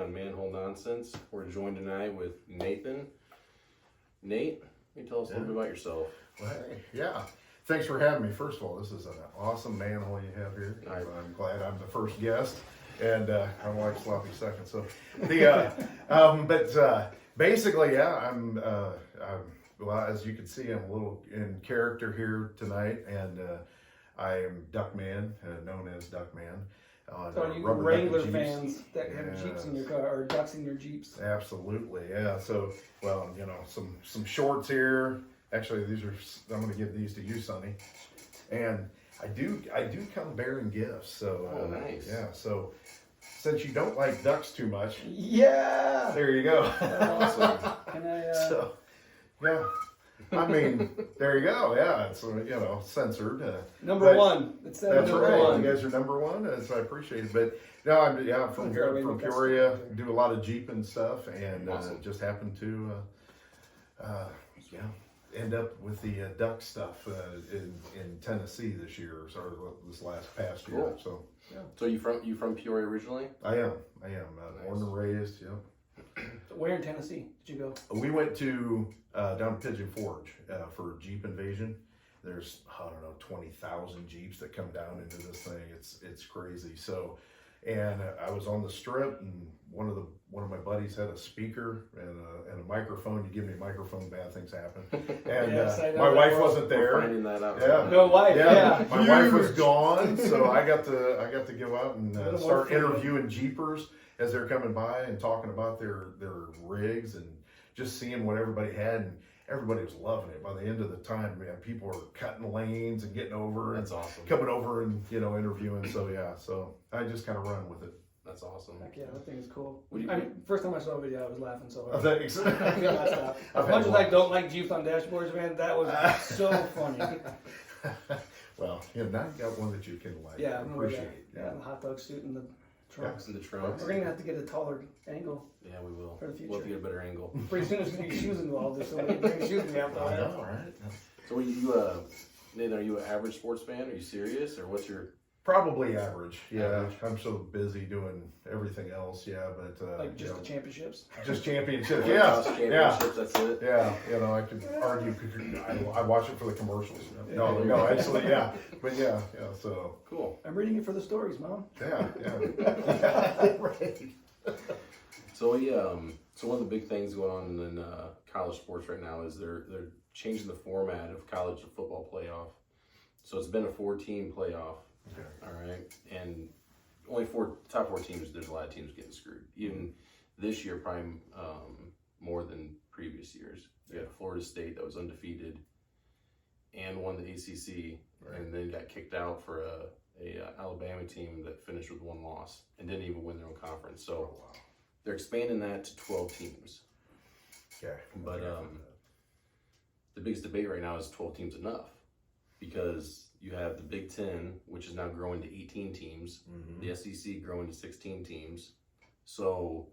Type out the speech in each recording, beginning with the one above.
on Manhole Nonsense. We're joined tonight with Nathan. Nate, can you tell us a little bit about yourself? Well, hey, yeah. Thanks for having me. First of all, this is an awesome manhole you have here. I'm glad I'm the first guest, and I like sloppy seconds. So, basically, yeah, I'm well, as you can see, I'm a little in character here tonight, and I am Duckman, known as Duckman. So you Wrangler fans that have Jeeps in your car, or ducks in your Jeeps? Absolutely, yeah. So, well, some shorts here. Actually, I'm going to give these to you, Sonny. And I do come bearing gifts. So, nice. Yeah. So, since you don't like ducks too much, yeah, there you go. Awesome. Can I? So, yeah. I mean, there you go. Yeah, it's censored. Number one. That's right. one. You guys are number one, so I appreciate it. But no, I'm from here, from Peoria. Do a lot of Jeep and stuff, and awesome. Just happened to, end up with the duck stuff in Tennessee this year, or this past year. Cool. So yeah. So you from Peoria originally? I am. Born and raised. Yeah. Where in Tennessee did you go? We went to down Pigeon Forge for Jeep Invasion. There's 20,000 Jeeps that come down into this thing. It's crazy. So, and I was on the strip, and one of my buddies had a speaker and a microphone. You give me a microphone, bad things happen. And Yes, my wife wasn't there. We're finding that out. Yeah. No wife. Yeah. My wife was gone, so I got to go out and start interviewing Jeepers as they're coming by and talking about their rigs and just seeing what everybody had, and everybody was loving it. By the end of the time, man, people were cutting lanes and getting over. That's and awesome. Coming over and interviewing. So yeah, so I just kind of run with it. That's awesome. Heck yeah, that thing is cool. What do you first time I saw a video, I was laughing so hard. Thanks. I could not stop. As much as I don't like Jeeps on dashboards, man, that was so funny. Well, now you got one that you can like. Yeah, I'm appreciate. Yeah, the hot dog suit and the trunks. In the trunks. We're gonna have to get a taller angle. Yeah, we will. For the future. We'll have to get a better angle. Pretty soon it's gonna be shoes involved, so we can bring shoes in the outfit. I know, right? So Nathan, are you an average sports fan? Are you serious, or what's your? Probably average. Yeah, Average. I'm so busy doing everything else. Yeah, but Like just the championships. just championship. Championships, Yeah. that's it. Yeah, I could argue because I watch it for the commercials. No, actually, yeah. But yeah, so. Cool. I'm reading it for the stories, Mom. Yeah. Right. So so one of the big things going on in college sports right now is they're changing the format of college football playoff. So it's been a 4-team playoff. Okay. All right, and only top four teams. There's a lot of teams getting screwed. Even this year, probably more than previous years. You had Florida State that was undefeated and won the ACC, Right. and then got kicked out for a Alabama team that finished with 1 loss and didn't even win their own conference. So Oh, wow. they're expanding that to 12 teams. Okay. But the biggest debate right now is 12 teams enough, because you have the Big Ten, which is now growing to 18 teams, the SEC growing to 16 teams. So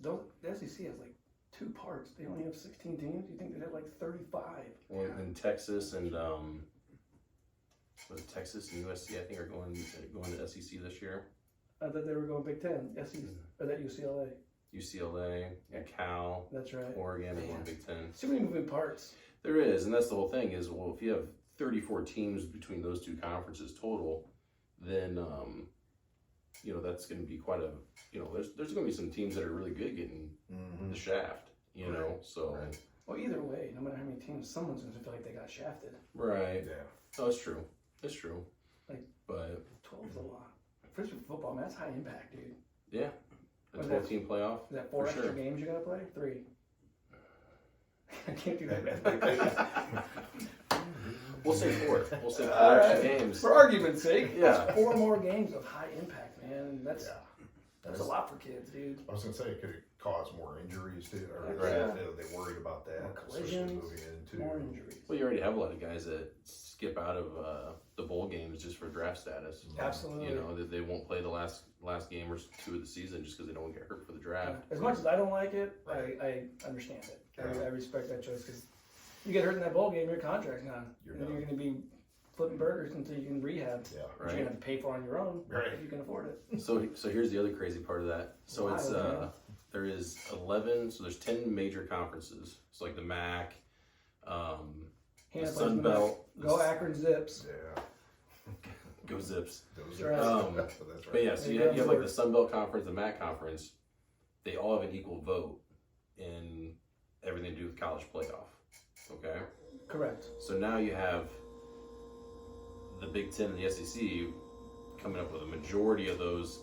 The SEC has like 2 parts. They only have 16 teams. You think they'd have like 35? in Texas and Texas and USC, I think, are going to SEC this year. I thought they were going Big Ten. SEC, or that UCLA. UCLA and Cal, That's right. Oregon are going Big Ten. Too many moving parts. There is, and that's the whole thing. Is if you have 34 teams between those two conferences total, then that's going to be quite a there's going to be some teams that are really good getting the shaft. So Right. Well, either way, no matter how many teams, someone's going to feel like they got shafted. right. Yeah. Oh, it's true. It's true. Like, But 12's a lot. First football, man, that's high impact, dude. yeah, a Was 12-team playoff. Is that 4 For extra sure. games you got to play? 3. I can't do that. We'll say 4. We'll say 4 All extra right. games. For argument's sake, Yeah. that's 4 more games of high impact, man. That's Yeah. a lot for kids, dude. I was gonna say it could cause more injuries too. Or Right. they worried about that. More especially collisions, moving into. more injuries. Well, you already have a lot of guys that skip out of the bowl games just for draft status. Absolutely. That they won't play the last game or 2 of the season just because they don't want to get hurt for the draft. As much as I don't like it, Right. I understand it. Yeah. I respect that choice, because you get hurt in that bowl game, your contract's gone. You're And done. you're going to be flipping burgers until you can rehab. Yeah. Which you're Right. gonna have to pay for on your own, Right. if you can afford it. So here's the other crazy part of that. So Wow, it's okay. there is 11. So there's 10 major conferences. So like the MAC, the Hand Sun plays the Belt, Mac. Go Akron Zips. Yeah. go Zips. Those Right. are, But that's right. yeah, so They you go have like for the it. Sun Belt Conference, the MAC Conference. They all have an equal vote in everything to do with college playoff. Okay. Correct. So now you have the Big Ten and the SEC coming up with a majority of those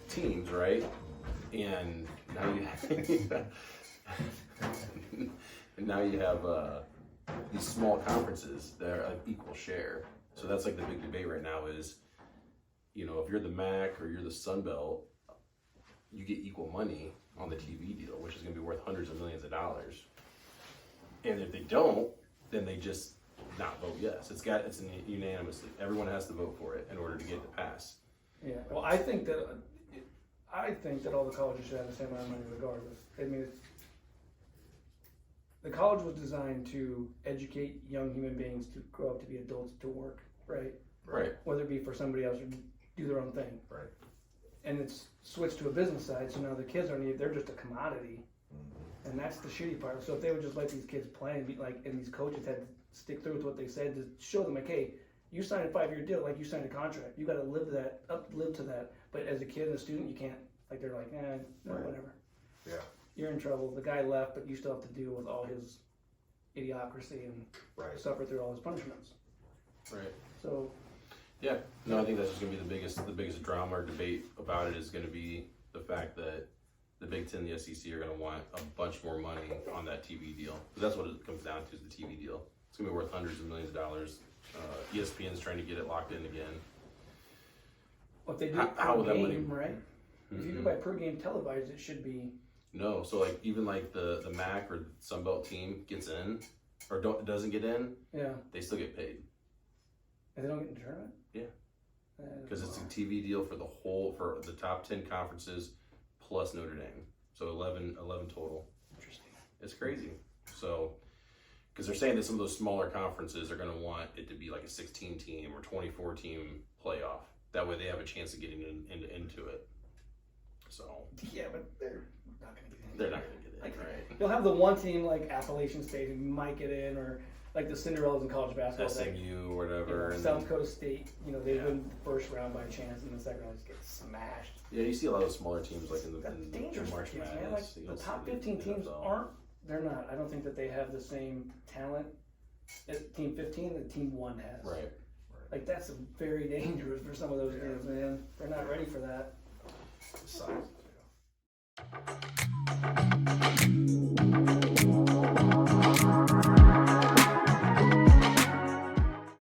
teams, right? And now you have, and now you have these small conferences that are an equal share. So that's like the big debate right now is, if you're the MAC or you're the Sun Belt, you get equal money on the TV deal, which is going to be worth hundreds of millions of dollars. And if they don't, then they just not vote yes. It's unanimously. Everyone has to vote for it in order to get it to pass. Yeah. Well, I think that all the colleges should have the same amount of money regardless. I mean, the college was designed to educate young human beings to grow up to be adults to work, right? Right. Whether it be for somebody else or do their own thing. Right. And it's switched to a business side, so now the kids they're just a commodity. Mm-hmm. And that's the shitty part. So if they would just let these kids play and and these coaches had to stick through with what they said to show them like, hey, you signed a 5-year deal, like you signed a contract. You got to live to that. But as a kid and a student, you can't. Like they're like, no, Right. whatever. Yeah. You're in trouble. The guy left, but you still have to deal with all his idiocracy and Right. suffer through all his punishments. Right. So Yeah. No, I think that's just going to be the biggest drama or debate about it is going to be the fact that the Big Ten and the SEC are going to want a bunch more money on that TV deal. 'Cause that's what it comes down to is the TV deal. It's going to be worth hundreds of millions of dollars. ESPN's trying to get it locked in again. what they do How per would that game, money- right? If you do Mhm. by per game televised, it should be. No, so like even like the MAC or Sun Belt team gets in or doesn't get in, Yeah. they still get paid If they don't get in the tournament. Yeah. Uh, because it's a TV deal for for the top 10 conferences plus Notre Dame. So 11 total. interesting. It's crazy. So, because they're saying that some of those smaller conferences are going to want it to be like a 16 team or 24 team playoff. That way they have a chance of getting into it. So, Yeah, but they're not going to get in. they're not going to get in, Like, right? You'll have the one team like Appalachian State who might get in, or like the Cinderellas in college basketball. that, SMU or whatever. and South then- Dakota State, they Yeah. win the first round by chance, and the second round just gets smashed. yeah, you see a lot of smaller teams like in the That's in dangerous for March kids, man. Like Madness. You the don't top see 15 teams NFL. they're not. I don't think that they have the same talent as Team 15 that Team 1 has. Right. Like that's very dangerous for some of those games, man. They're not ready for that. The size, yeah.